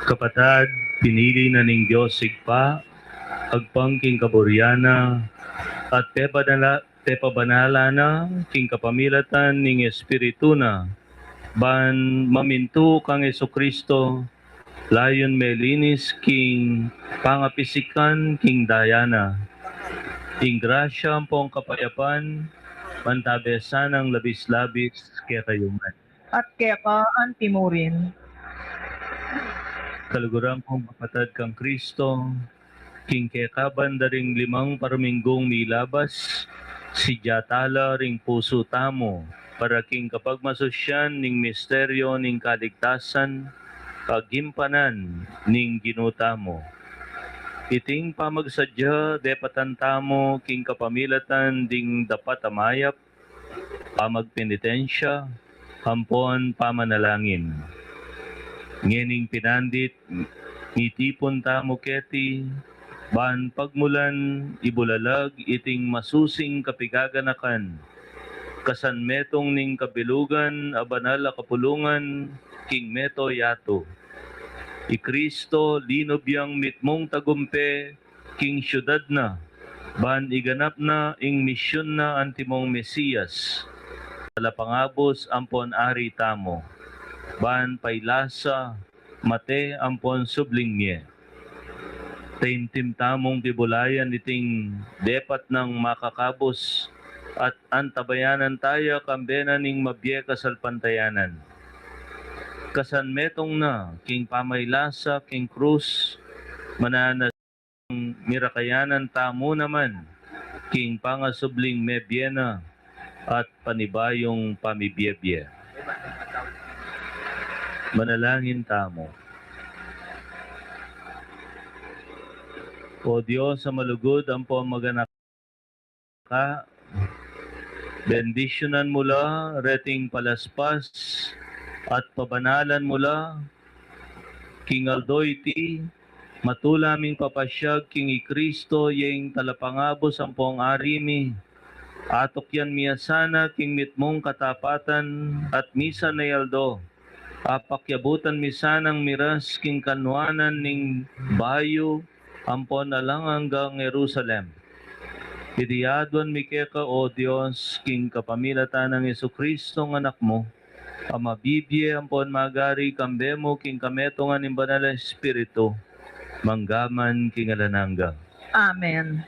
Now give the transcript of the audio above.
Kapatad, pinili na ning Diyos sigpa, agpangking kaburyana, at tepabanala na, king kapamilatan ning Espiritu na, ban mamintu kang Kristo, layon melinis king pangapisikan king dayana, king grasya pong kapayapan, mantabesan ang labis-labis kaya kayuman. At kaya ka antimurin. Kaluguran kong kapatad kang Kristo, king kekaban daring 5 parminggong milabas, si Jatala ring puso tamo, para king kapag masosyan ning misteryo ning kaligtasan, kagimpanan ning ginutamo. Iting pamagsadya, depatantamo, king kapamilatan ding dapat amayap, pamagpenitensya, hampon pamanalangin. Ngening pinandit, ngitipon tamo keti, ban pagmulan ibulalag iting masusing kapigaganakan, kasan metong ning kabilugan, abanal a kapulungan, king meto yato. I Kristo linobyang mitmong tagumpe, king syudad na, ban iganap na ing misyon na antimong Mesiyas, talapangabos ampon ari tamo, ban pailasa, mate ampon subling niya. Taimtim tamong bibulayan iting depat ng makakabos, at antabayanan tayo kambena ning mabye kasalpantayanan. Kasan metong na, king pamaylasa, king krus, mananas mirakayanan tamo naman, king pangasubling mebyena, at panibayong pamibiyebye. Manalangin tamo. O Diyos sa malugod, ang pamaganak ka, bendisyonan mula, reting palaspas, at pabanalan mula, king aldoyti, matulaming papasyag, king i Kristo, yung talapangabos ang pong arimi, atok yan miyasana, king mitmong katapatan, at misa na yaldo, apakyabutan misanang miras, king kanwanan ning bayo, ampon na lang hanggang Jerusalem. Idiyadwan mikeka, O Diyos, king kapamilatan ng Jesucristo ng anak mo, amabibye ampon magari kambemo king kametongan ng banal na Espiritu, manggaman king alananga. Amen.